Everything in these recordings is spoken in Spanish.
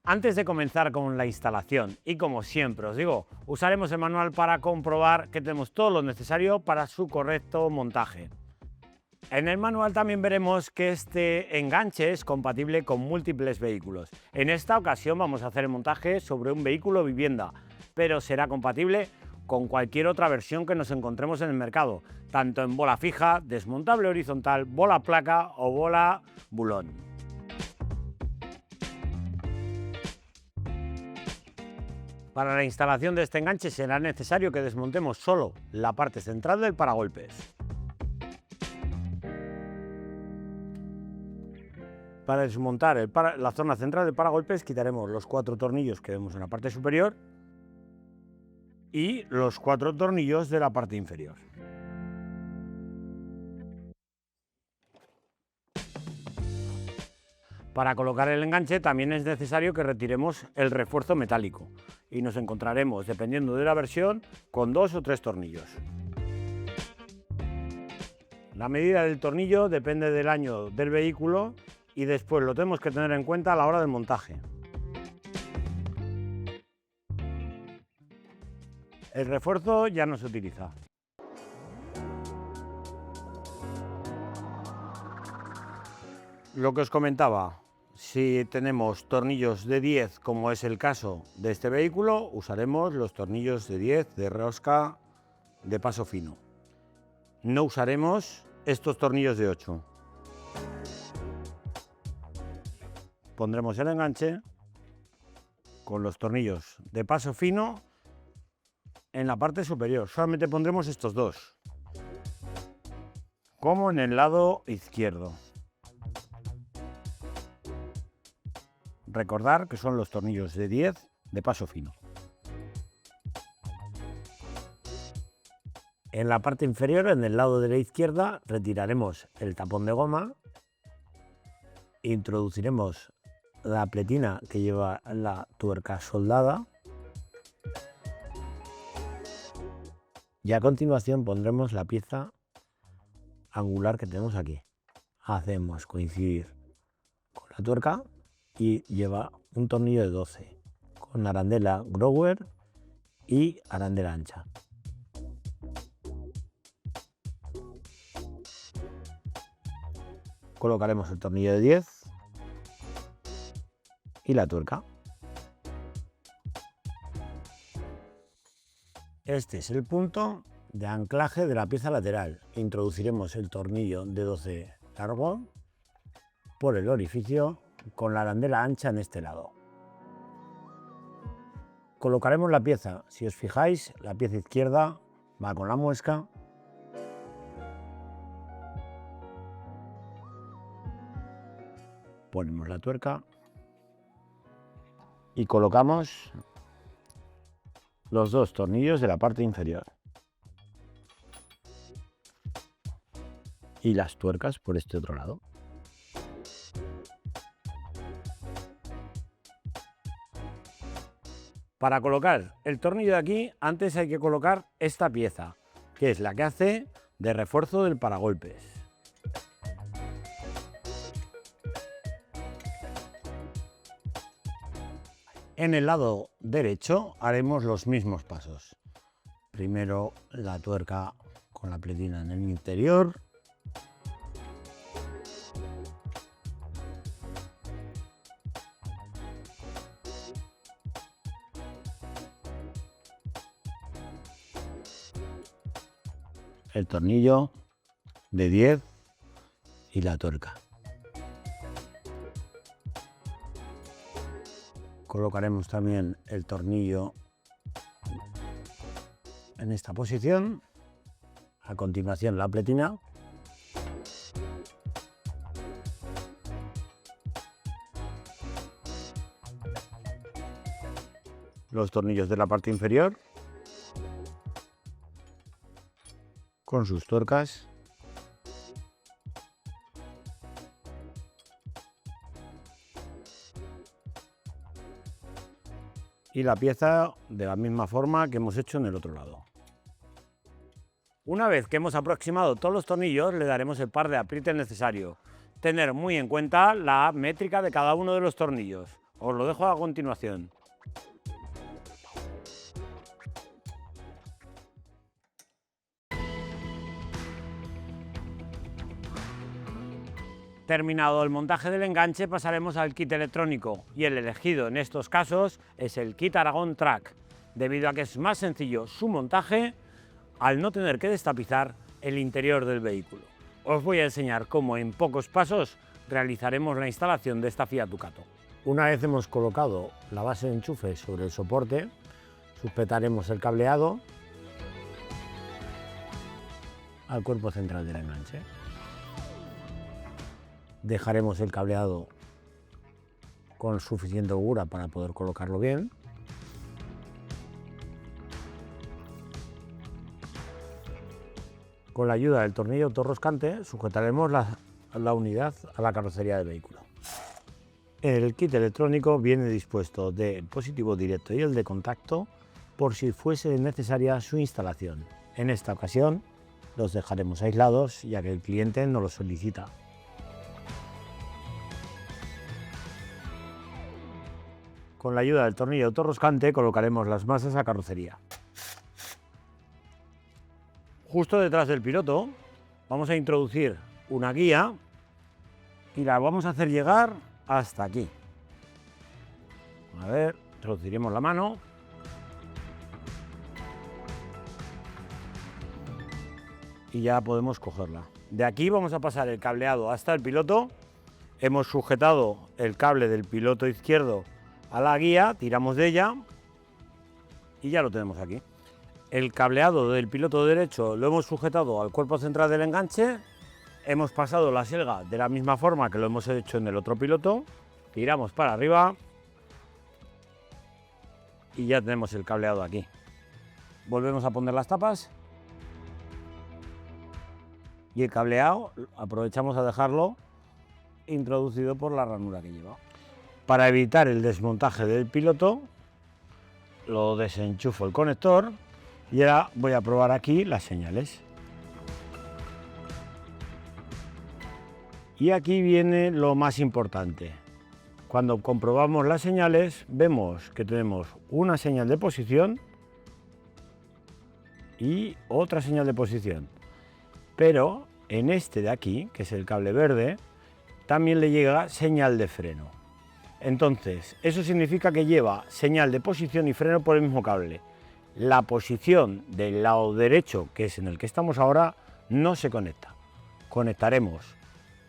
Antes de comenzar con la instalación, y como siempre os digo, usaremos el manual para comprobar que tenemos todo lo necesario para su correcto montaje. En el manual también veremos que este enganche es compatible con múltiples vehículos. En esta ocasión vamos a hacer el montaje sobre un vehículo vivienda, pero será compatible con cualquier otra versión que nos encontremos en el mercado, tanto en bola fija, desmontable horizontal, bola placa o bola bulón. Para la instalación de este enganche será necesario que desmontemos solo la parte central del paragolpes. Para desmontar la zona central del paragolpes quitaremos los 4 tornillos que vemos en la parte superior y los 4 tornillos de la parte inferior. Para colocar el enganche también es necesario que retiremos el refuerzo metálico y nos encontraremos, dependiendo de la versión, con 2 o 3 tornillos. La medida del tornillo depende del año del vehículo y después lo tenemos que tener en cuenta a la hora del montaje. El refuerzo ya no se utiliza. Lo que os comentaba, si tenemos tornillos de 10, como es el caso de este vehículo, usaremos los tornillos de 10 de rosca de paso fino. No usaremos estos tornillos de 8. Pondremos el enganche con los tornillos de paso fino en la parte superior. Solamente pondremos estos dos, como en el lado izquierdo. Recordar que son los tornillos de 10 de paso fino. En la parte inferior, en el lado de la izquierda, retiraremos el tapón de goma, introduciremos la pletina que lleva la tuerca soldada y a continuación pondremos la pieza angular que tenemos aquí. Hacemos coincidir con la tuerca y lleva un tornillo de 12 con arandela grower y arandela ancha. Colocaremos el tornillo de 10 y la tuerca. Este es el punto de anclaje de la pieza lateral. Introduciremos el tornillo de 12 largo por el orificio con la arandela ancha en este lado. Colocaremos la pieza. Si os fijáis, la pieza izquierda va con la muesca. Ponemos la tuerca y colocamos los 2 tornillos de la parte inferior y las tuercas por este otro lado. Para colocar el tornillo de aquí, antes hay que colocar esta pieza, que es la que hace de refuerzo del paragolpes. En el lado derecho haremos los mismos pasos. Primero la tuerca con la pletina en el interior. El tornillo de 10 y la tuerca. Colocaremos también el tornillo en esta posición. A continuación la pletina. Los tornillos de la parte inferior con sus tuercas. Y la pieza de la misma forma que hemos hecho en el otro lado. Una vez que hemos aproximado todos los tornillos, le daremos el par de aprietes necesario. Tener muy en cuenta la métrica de cada uno de los tornillos. Os lo dejo a continuación. Terminado el montaje del enganche, pasaremos al kit electrónico, y el elegido en estos casos es el kit Aragon Track, debido a que es más sencillo su montaje al no tener que destapizar el interior del vehículo. Os voy a enseñar cómo en pocos pasos realizaremos la instalación de esta Fiat Ducato. Una vez hemos colocado la base de enchufe sobre el soporte, sujetaremos el cableado al cuerpo central del enganche. Dejaremos el cableado con suficiente holgura para poder colocarlo bien. Con la ayuda del tornillo autorroscante sujetaremos la unidad a la carrocería del vehículo. El kit electrónico viene dispuesto del positivo directo y el de contacto por si fuese necesaria su instalación. En esta ocasión los dejaremos aislados ya que el cliente nos lo solicita. Con la ayuda del tornillo autorroscante colocaremos las masas a carrocería. Justo detrás del piloto vamos a introducir una guía y la vamos a hacer llegar hasta aquí. A ver, introduciremos la mano. Y ya podemos cogerla. De aquí vamos a pasar el cableado hasta el piloto. Hemos sujetado el cable del piloto izquierdo a la guía, tiramos de ella y ya lo tenemos aquí. El cableado del piloto derecho lo hemos sujetado al cuerpo central del enganche, hemos pasado la selga de la misma forma que lo hemos hecho en el otro piloto, tiramos para arriba y ya tenemos el cableado aquí. Volvemos a poner las tapas y el cableado aprovechamos a dejarlo introducido por la ranura que lleva. Para evitar el desmontaje del piloto, lo desenchufo el conector y ahora voy a probar aquí las señales. Y aquí viene lo más importante. Cuando comprobamos las señales, vemos que tenemos una señal de posición y otra señal de posición. Pero en este de aquí, que es el cable verde, también le llega señal de freno. Entonces, eso significa que lleva señal de posición y freno por el mismo cable. La posición del lado derecho, que es en el que estamos ahora, no se conecta. Conectaremos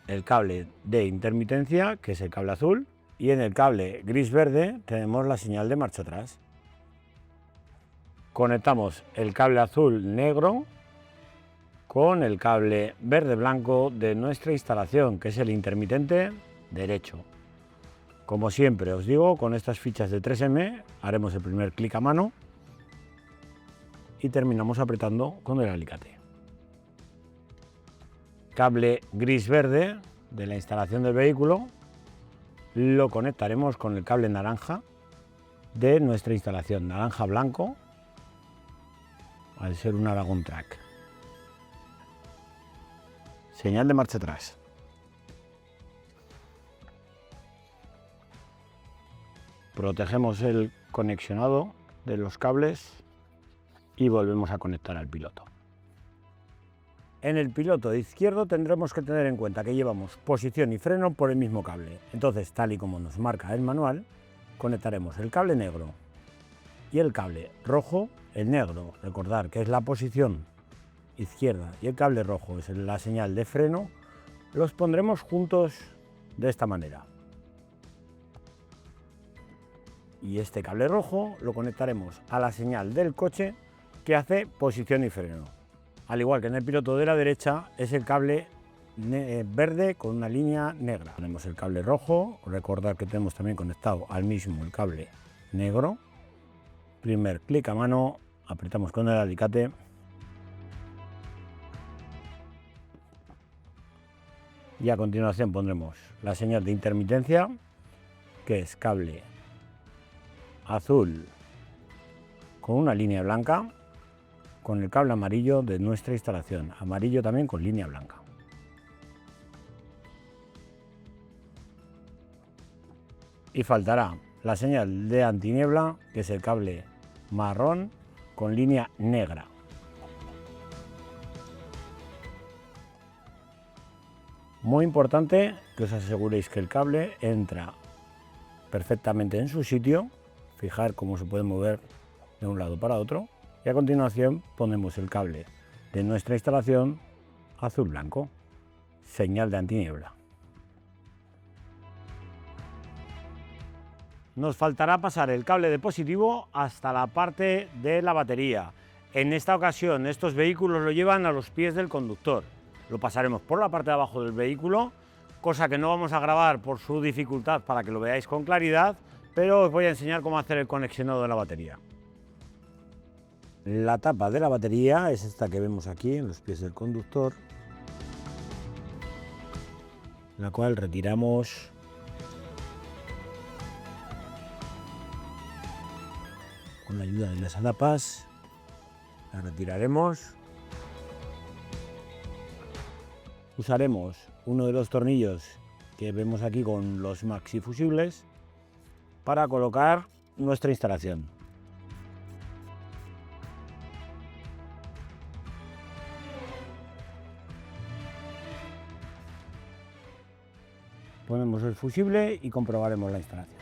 el cable de intermitencia, que es el cable azul, y en el cable gris-verde tenemos la señal de marcha atrás. Conectamos el cable azul-negro con el cable verde-blanco de nuestra instalación, que es el intermitente derecho. Como siempre os digo, con estas fichas de 3M haremos el primer clic a mano y terminamos apretando con el alicate. Cable gris-verde de la instalación del vehículo lo conectaremos con el cable naranja de nuestra instalación, naranja-blanco, al ser un Aragon Track. Señal de marcha atrás. Protegemos el conexionado de los cables y volvemos a conectar al piloto. En el piloto izquierdo tendremos que tener en cuenta que llevamos posición y freno por el mismo cable. Entonces, tal y como nos marca el manual, conectaremos el cable negro y el cable rojo. El negro, recordar que es la posición izquierda y el cable rojo es la señal de freno, los pondremos juntos de esta manera. Y este cable rojo lo conectaremos a la señal del coche que hace posición y freno. Al igual que en el piloto de la derecha es el cable verde con una línea negra. Tenemos el cable rojo, recordad que tenemos también conectado al mismo el cable negro. Primer clic a mano, apretamos con el alicate. Y a continuación pondremos la señal de intermitencia, que es cable azul con una línea blanca, con el cable amarillo de nuestra instalación, amarillo también con línea blanca. Y faltará la señal de antiniebla, que es el cable marrón con línea negra. Muy importante que os aseguréis que el cable entra perfectamente en su sitio. Fijar cómo se puede mover de un lado para otro. Y a continuación ponemos el cable de nuestra instalación azul blanco, señal de antiniebla. Nos faltará pasar el cable de positivo hasta la parte de la batería. En esta ocasión estos vehículos lo llevan a los pies del conductor. Lo pasaremos por la parte de abajo del vehículo, cosa que no vamos a grabar por su dificultad para que lo veáis con claridad, pero os voy a enseñar cómo hacer el conexionado de la batería. La tapa de la batería es esta que vemos aquí en los pies del conductor, la cual retiramos con la ayuda de las adapas. La retiraremos. Usaremos uno de los tornillos que vemos aquí con los maxi fusibles para colocar nuestra instalación. Ponemos el fusible y comprobaremos la instalación.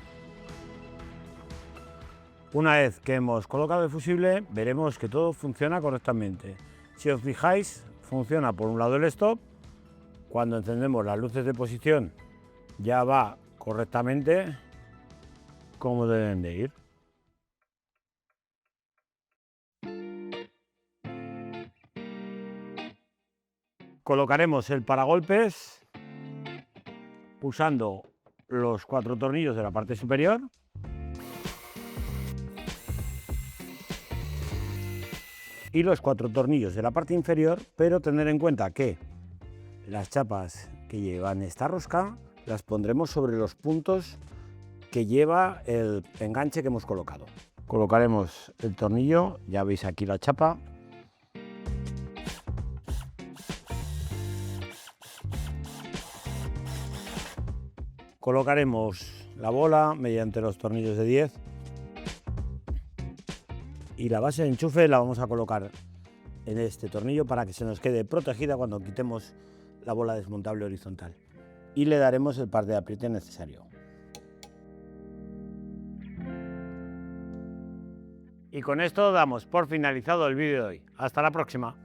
Una vez que hemos colocado el fusible, veremos que todo funciona correctamente. Si os fijáis, funciona por un lado el stop. Cuando encendemos las luces de posición, ya va correctamente como deben de ir. Colocaremos el paragolpes pulsando los 4 tornillos de la parte superior y los 4 tornillos de la parte inferior, pero tener en cuenta que las chapas que llevan esta rosca las pondremos sobre los puntos que lleva el enganche que hemos colocado. Colocaremos el tornillo, ya veis aquí la chapa. Colocaremos la bola mediante los tornillos de 10 y la base de enchufe la vamos a colocar en este tornillo para que se nos quede protegida cuando quitemos la bola desmontable horizontal, y le daremos el par de apriete necesario. Y con esto damos por finalizado el vídeo de hoy. Hasta la próxima.